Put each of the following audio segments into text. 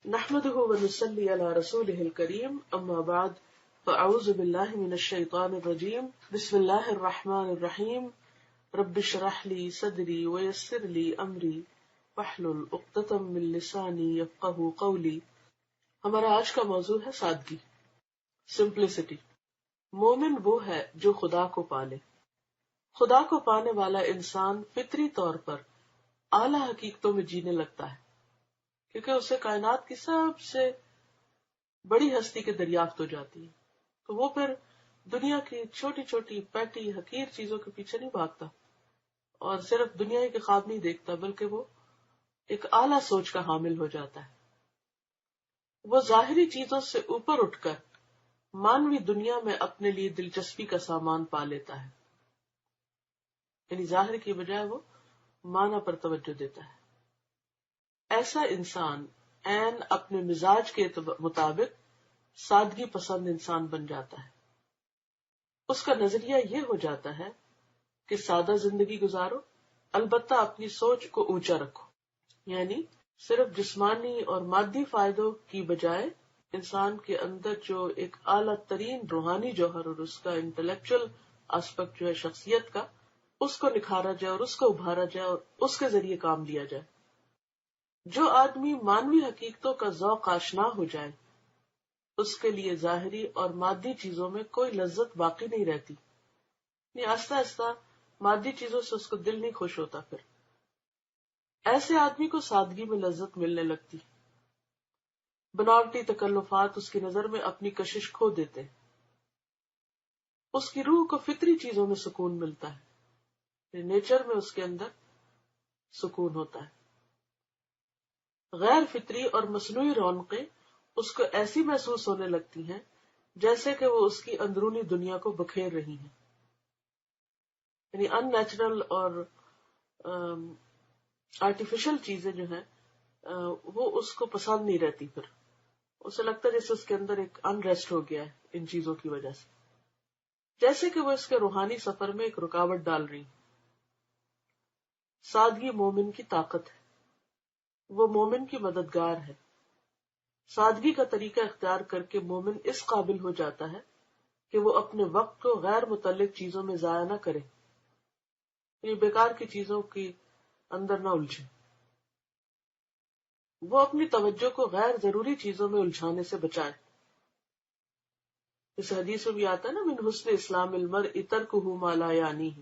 نحمده ونصلي على رسوله الكريم اما بعد فاعوذ بالله من الشيطان الرجيم بسم الله الرحمن الرحيم رب اشرح لي صدري ويسر لي امري واحلل عقدة من لساني يفقهوا قولي. ہمارا آج کا موضوع ہے سادگی، سمپلسٹی. مومن وہ ہے جو خدا کو پالے. خدا کو پانے والا انسان فطری طور پر اعلی حقیقتوں میں جینے لگتا ہے، کیونکہ اسے کائنات کی سب سے بڑی ہستی کے دریافت ہو جاتی ہے. تو وہ پھر دنیا کی چھوٹی چھوٹی پیٹی حقیر چیزوں کے پیچھے نہیں بھاگتا اور صرف دنیا ہی کے خواب نہیں دیکھتا، بلکہ وہ ایک اعلیٰ سوچ کا حامل ہو جاتا ہے. وہ ظاہری چیزوں سے اوپر اٹھ کر مانوی دنیا میں اپنے لیے دلچسپی کا سامان پا لیتا ہے، یعنی ظاہر کی بجائے وہ معنی پر توجہ دیتا ہے. ایسا انسان عین اپنے مزاج کے مطابق سادگی پسند انسان بن جاتا ہے. اس کا نظریہ یہ ہو جاتا ہے کہ سادہ زندگی گزارو، البتہ اپنی سوچ کو اونچا رکھو. یعنی صرف جسمانی اور مادی فائدوں کی بجائے انسان کے اندر جو ایک اعلیٰ ترین روحانی جوہر اور اس کا انٹلیکچل آسپیکٹ جو ہے شخصیت کا، اس کو نکھارا جائے اور اس کو ابھارا جائے اور اس کے ذریعے کام لیا جائے. جو آدمی مانوی حقیقتوں کا ذوق آشنا ہو جائے اس کے لیے ظاہری اور مادی چیزوں میں کوئی لذت باقی نہیں رہتی. آہستہ آہستہ مادی چیزوں سے اس کو دل نہیں خوش ہوتا. پھر ایسے آدمی کو سادگی میں لذت ملنے لگتی. بناوٹی تکلفات اس کی نظر میں اپنی کشش کھو دیتے. اس کی روح کو فطری چیزوں میں سکون ملتا ہے، نیچر میں اس کے اندر سکون ہوتا ہے. غیر فطری اور مصنوعی رونقیں اس کو ایسی محسوس ہونے لگتی ہیں جیسے کہ وہ اس کی اندرونی دنیا کو بکھیر رہی ہیں. یعنی ان نیچرل اور آرٹیفیشل چیزیں جو ہیں وہ اس کو پسند نہیں رہتی. پھر اسے لگتا ہے جیسے اس کے اندر ایک انریسٹ ہو گیا ہے ان چیزوں کی وجہ سے، جیسے کہ وہ اس کے روحانی سفر میں ایک رکاوٹ ڈال رہی. سادگی مومن کی طاقت ہے، وہ مومن کی مددگار ہے. سادگی کا طریقہ اختیار کر کے مومن اس قابل ہو جاتا ہے کہ وہ اپنے وقت کو غیر متعلق چیزوں میں ضائع نہ کرے، یعنی بیکار کی چیزوں کے اندر نہ الجھے. وہ اپنی توجہ کو غیر ضروری چیزوں میں الجھانے سے بچائے. اس حدیث میں بھی آتا ہے نا، من حسن اسلام المرء ترکہ ما لا یعنیہ.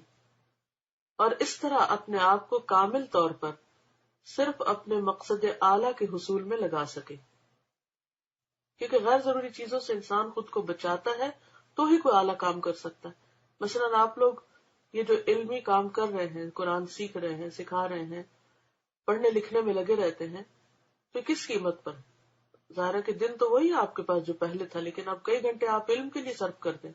اور اس طرح اپنے آپ کو کامل طور پر صرف اپنے مقصد اعلیٰ کے حصول میں لگا سکے. کیونکہ غیر ضروری چیزوں سے انسان خود کو بچاتا ہے تو ہی کوئی اعلیٰ کام کر سکتا ہے. مثلا آپ لوگ یہ جو علمی کام کر رہے ہیں، قرآن سیکھ رہے ہیں، سکھا رہے ہیں، پڑھنے لکھنے میں لگے رہتے ہیں، تو کس قیمت پر؟ ظاہر ہے کہ دن تو وہی آپ کے پاس جو پہلے تھا، لیکن اب کئی گھنٹے آپ علم کے لیے صرف کرتے ہیں.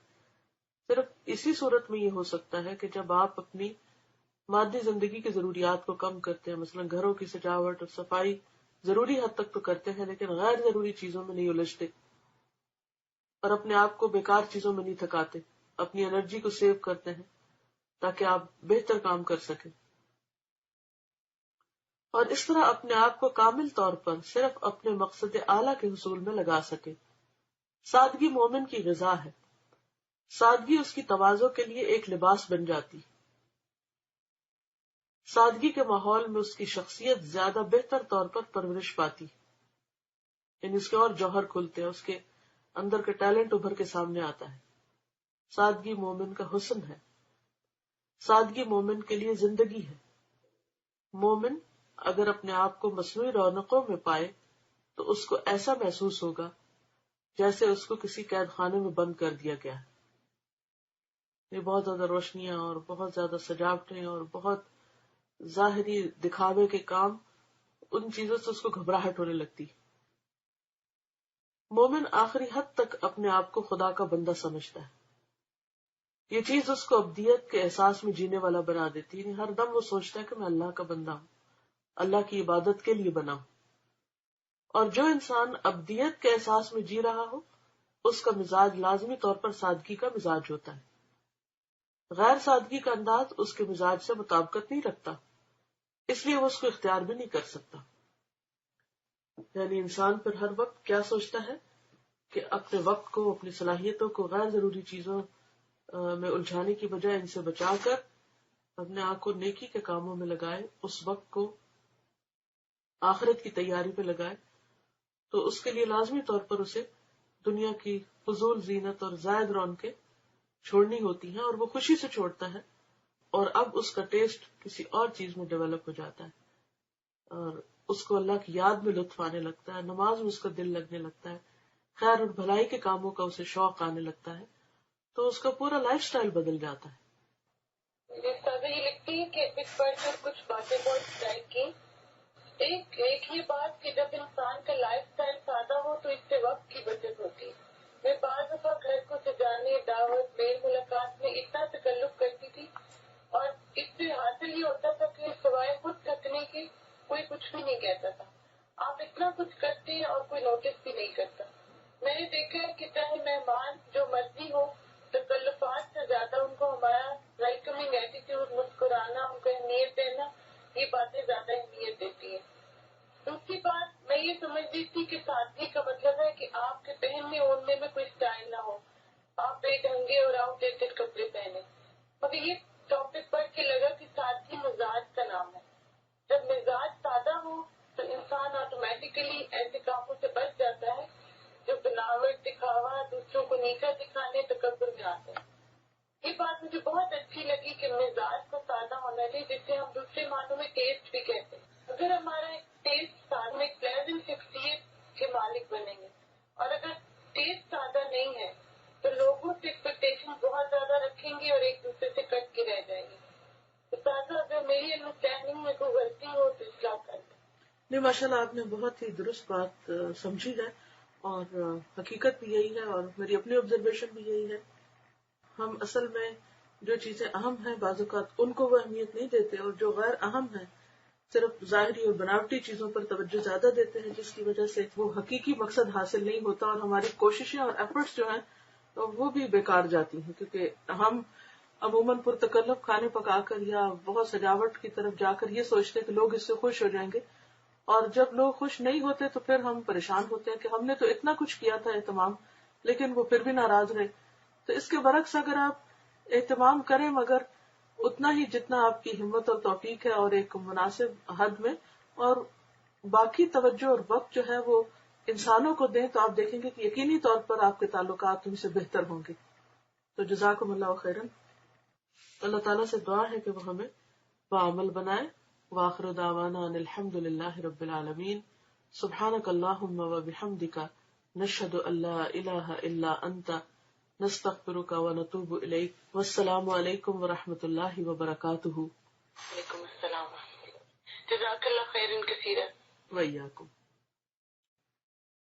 صرف اسی صورت میں یہ ہو سکتا ہے کہ جب آپ اپنی مادی زندگی کی ضروریات کو کم کرتے ہیں، مثلا گھروں کی سجاوٹ اور صفائی ضروری حد تک تو کرتے ہیں لیکن غیر ضروری چیزوں میں نہیں الجھتے اور اپنے آپ کو بیکار چیزوں میں نہیں تھکاتے، اپنی انرجی کو سیو کرتے ہیں تاکہ آپ بہتر کام کر سکیں. اور اس طرح اپنے آپ کو کامل طور پر صرف اپنے مقصد اعلیٰ کے حصول میں لگا سکے. سادگی مومن کی غذا ہے. سادگی اس کی تواضع کے لیے ایک لباس بن جاتی. سادگی کے ماحول میں اس کی شخصیت زیادہ بہتر طور پر پرورش پاتی، یعنی اس کے اور جوہر کھلتے ہیں، اس کے اندر کے ٹیلنٹ ابھر کے سامنے آتا ہے. سادگی مومن کا حسن ہے. سادگی مومن کے لیے زندگی ہے. مومن اگر اپنے آپ کو مصنوعی رونقوں میں پائے تو اس کو ایسا محسوس ہوگا جیسے اس کو کسی قید خانے میں بند کر دیا گیا ہے. یہ بہت زیادہ روشنیاں اور بہت زیادہ سجاوٹیں اور بہت ظاہری دکھاوے کے کام، ان چیزوں سے اس کو گھبراہٹ ہونے لگتی. مومن آخری حد تک اپنے آپ کو خدا کا بندہ سمجھتا ہے. یہ چیز اس کو ابدیت کے احساس میں جینے والا بنا دیتی. یعنی ہر دم وہ سوچتا ہے کہ میں اللہ کا بندہ ہوں، اللہ کی عبادت کے لیے بنا ہوں. اور جو انسان ابدیت کے احساس میں جی رہا ہو اس کا مزاج لازمی طور پر سادگی کا مزاج ہوتا ہے. غیر سادگی کا انداز اس کے مزاج سے مطابقت نہیں رکھتا، اس لیے وہ اس کو اختیار بھی نہیں کر سکتا. یعنی انسان پھر ہر وقت کیا سوچتا ہے کہ اپنے وقت کو، اپنی صلاحیتوں کو غیر ضروری چیزوں میں الجھانے کی بجائے ان سے بچا کر اپنے آپ کو نیکی کے کاموں میں لگائے، اس وقت کو آخرت کی تیاری پہ لگائے. تو اس کے لیے لازمی طور پر اسے دنیا کی فضول زینت اور زائد رونقیں چھوڑنی ہوتی ہیں، اور وہ خوشی سے چھوڑتا ہے، اور اب اس کا ٹیسٹ کسی اور چیز میں ڈیولپ ہو جاتا ہے، اور اس کو اللہ کی یاد میں لطف آنے لگتا ہے، نماز میں اس کا دل لگنے لگتا ہے، خیر اور بھلائی کے کاموں کا اسے شوق آنے لگتا ہے، تو اس کا پورا لائف سٹائل بدل جاتا ہے. یہ لکھتی ہے کہ اس پر جو کچھ باتیں بہت اسٹرائک کی. ایک یہ بات کہ جب انسان کا لائف سٹائل سادہ ہو تو اس سے وقت کی بچت ہوتی ہے. میں بعض دفعہ گھر کو سجانے، دعوت، میل ملاقات میں اتنا تکلف کرتی تھی، اور اس سے حاصل یہ ہوتا تھا کہ سوائے خود تھکنے کے کوئی کچھ بھی نہیں کہتا تھا. آپ اتنا کچھ کرتے ہیں اور کوئی نوٹس بھی نہیں کرتا. میں نے دیکھا ہے کہ چاہے مہمان جو مرضی ہو، تکلفات سے زیادہ ان کو ہمارا ویلکمنگ ایٹیٹیوڈ، مسکرانا، ان کو اہمیت دینا، یہ باتیں زیادہ اہمیت دیتی ہیں. دوسری بات میں یہ سمجھتی تھی کہ سادگی کا مطلب ہے کہ آپ کے پہننے اوڑھنے میں کوئی اسٹائل نہ ہو، آپ بے ڈھنگے اور آؤٹ ڈیٹڈ کپڑے پہنے. مگر یہ ٹاپک پڑھ کے لگا کہ سادگی مزاج کا نام ہے. جب مزاج سادہ ہو تو انسان آٹومیٹیکلی ایسے کاموں سے بچ جاتا ہے جو بناوٹ، دکھاوا، دوسروں کو نیچا دکھانے، تکبر میں آتے ہیں. یہ بات مجھے بہت اچھی لگی کہ مزاج کو سادہ ہونا چاہیے، جس سے ہم دوسرے معنوں میں ٹیسٹ بھی کہتے ہیں. اگر ہمارا ٹیسٹ سادہ، ایک پلیزنٹ شخصیت کے مالک بنیں گے. اور اگر ٹیسٹ سادہ نہیں ہے تو لوگوں سے ایکسپیکٹیشن بہت زیادہ رکھیں گے اور ایک دوسرے سے کٹ کے رہ جائیں گے. تازہ اگر میری انڈرسٹینڈنگ میں کوئی غلطی ہو تو اصلاح کر دیں. نہیں، ماشاءاللہ آپ نے بہت ہی درست بات سمجھی ہے، اور حقیقت بھی یہی ہے، اور میری اپنی آبزرویشن بھی یہی ہے. ہم اصل میں جو چیزیں اہم ہیں بعض اوقات ان کو وہ اہمیت نہیں دیتے، اور جو غیر اہم ہیں صرف ظاہری اور بناوٹی چیزوں پر توجہ زیادہ دیتے ہیں، جس کی وجہ سے وہ حقیقی مقصد حاصل نہیں ہوتا، اور ہماری کوششیں اور ایفرٹس جو ہیں وہ بھی بیکار جاتی ہیں. کیونکہ ہم عموماً پرتکلف کھانے پکا کر یا بہت سجاوٹ کی طرف جا کر یہ سوچتے کہ لوگ اس سے خوش ہو جائیں گے، اور جب لوگ خوش نہیں ہوتے تو پھر ہم پریشان ہوتے ہیں کہ ہم نے تو اتنا کچھ کیا تھا اہتمام، لیکن وہ پھر بھی ناراض رہے. تو اس کے برعکس اگر آپ اہتمام کریں مگر اتنا ہی جتنا آپ کی ہمت اور توفیق ہے، اور ایک مناسب حد میں، اور باقی توجہ اور وقت جو ہے وہ انسانوں کو دیں، تو آپ دیکھیں گے کہ یقینی طور پر آپ کے تعلقات ان سے بہتر ہوں گے. تو جزاکم اللہ خیرا. اللہ تعالیٰ سے دعا ہے کہ وہ ہمیں بعمل بنائے. وآخر دعوانا ان الحمد للہ رب العالمین. سبحانک اللہم وبحمدک، نشہد ان لا الہ الا انت، نستغفرک ونتوب الیک. والسلام علیکم ورحمۃ اللہ وبرکاتہ. وعلیکم السلام. جزاک اللہ خیرا کثیرا. وإیاکم.